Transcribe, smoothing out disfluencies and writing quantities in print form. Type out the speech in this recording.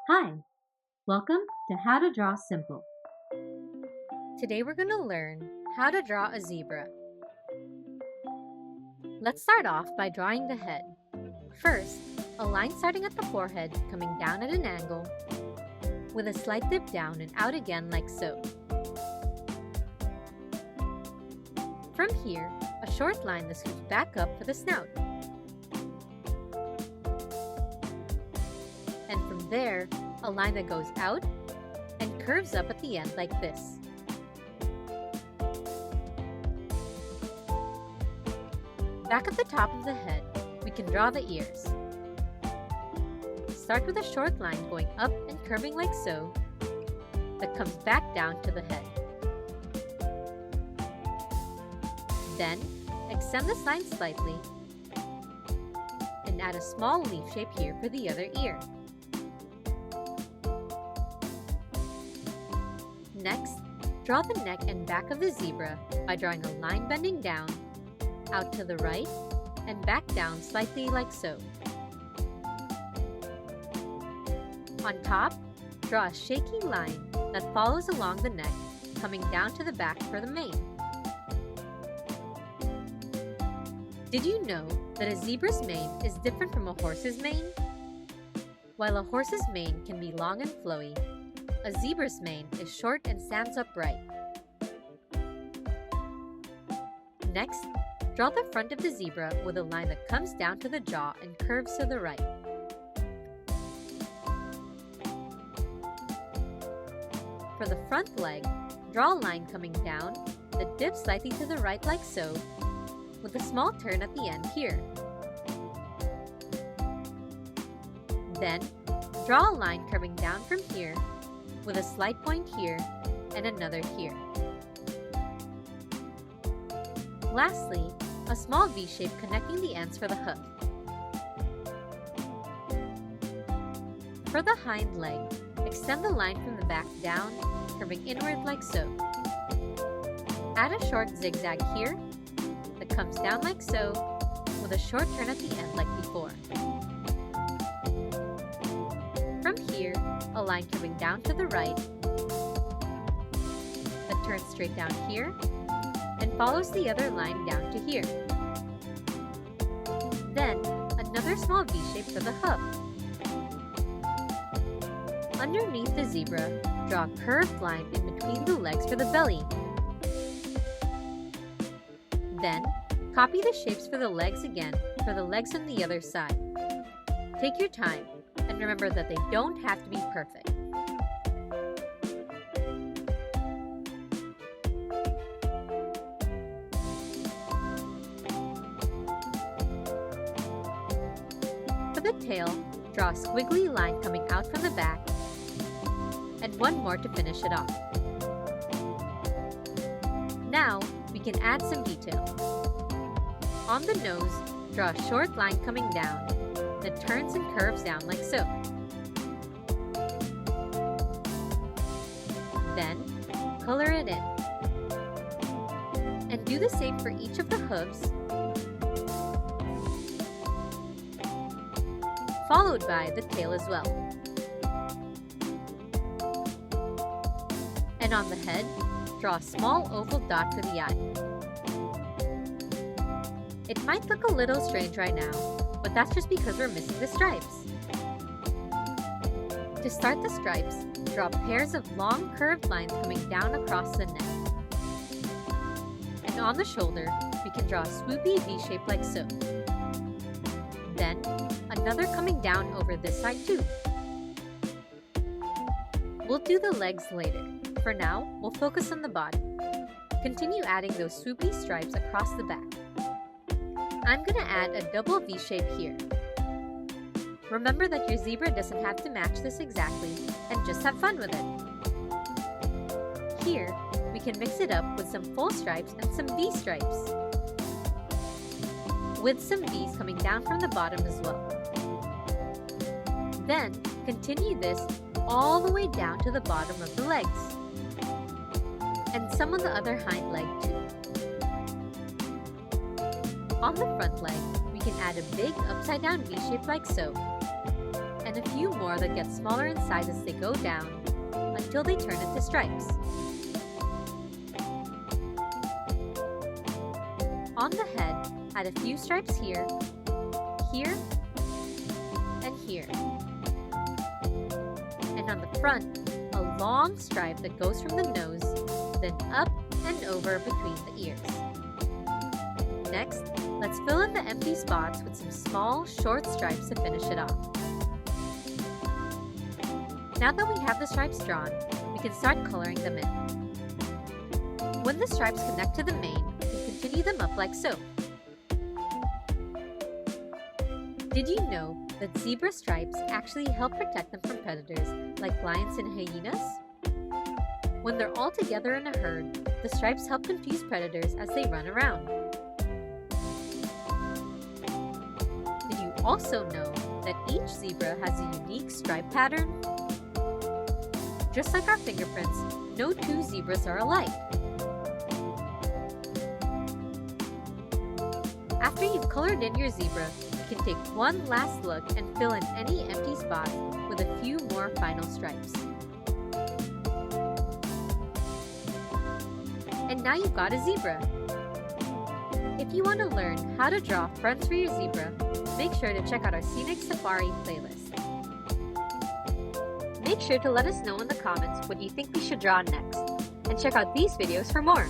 Hi, welcome to How to Draw Simple. Today we're going to learn how to draw a zebra. Let's start off by drawing the head. First, a line starting at the forehead coming down at an angle with a slight dip down and out again like so. From here, a short line that scoops back up for the snout. And from there, a line that goes out and curves up at the end like this. Back at the top of the head, we can draw the ears. Start with a short line going up and curving like so, that comes back down to the head. Then, extend this line slightly and add a small leaf shape here for the other ear. Next, draw the neck and back of the zebra by drawing a line bending down, out to the right, and back down slightly like so. On top, draw a shaky line that follows along the neck, coming down to the back for the mane. Did you know that a zebra's mane is different from a horse's mane? While a horse's mane can be long and flowy, a zebra's mane is short and stands upright. Next, draw the front of the zebra with a line that comes down to the jaw and curves to the right. For the front leg, draw a line coming down that dips slightly to the right like so, with a small turn at the end here. Then, draw a line curving down from here, with a slight point here and another here. Lastly, a small V shape connecting the ends for the hoof. For the hind leg, extend the line from the back down, curving inward like so. Add a short zigzag here that comes down like so, with a short turn at the end like before. From here, a line curving down to the right that turns straight down here and follows the other line down to here. Then, another small V shape for the hoof. Underneath the zebra, draw a curved line in between the legs for the belly. Then, copy the shapes for the legs again for the legs on the other side. Take your time, and remember that they don't have to be perfect. For the tail, draw a squiggly line coming out from the back, and one more to finish it off. Now, we can add some detail. On the nose, draw a short line coming down that turns and curves down like so. Then, color it in. And do the same for each of the hooves, followed by the tail as well. And on the head, draw a small oval dot for the eye. It might look a little strange right now, but that's just because we're missing the stripes. To start the stripes, draw pairs of long curved lines coming down across the neck. And on the shoulder, we can draw a swoopy V shape like so. Then, another coming down over this side too. We'll do the legs later. For now, we'll focus on the body. Continue adding those swoopy stripes across the back. I'm going to add a double V shape here. Remember that your zebra doesn't have to match this exactly, and just have fun with it. Here, we can mix it up with some full stripes and some V stripes, with some V's coming down from the bottom as well. Then, continue this all the way down to the bottom of the legs, and some on the other hind leg too. On the front leg, we can add a big upside down V shape like so, and and a few more that get smaller in size as they go down until they turn into stripes. On the head, add a few stripes here, here, and here. And on the front, a long stripe that goes from the nose, then up and over between the ears. Next, let's fill in the empty spots with some small, short stripes to finish it off. Now that we have the stripes drawn, we can start coloring them in. When the stripes connect to the mane, we can continue them up like so. Did you know that zebra stripes actually help protect them from predators like lions and hyenas? When they're all together in a herd, the stripes help confuse predators as they run around. Did you also know that each zebra has a unique stripe pattern? Just like our fingerprints, no two zebras are alike. After you've colored in your zebra, you can take one last look and fill in any empty spots with a few more final stripes. And now you've got a zebra! If you want to learn how to draw fronts for your zebra, make sure to check out our Scenic Safari playlist. Make sure to let us know in the comments what you think we should draw next, and check out these videos for more!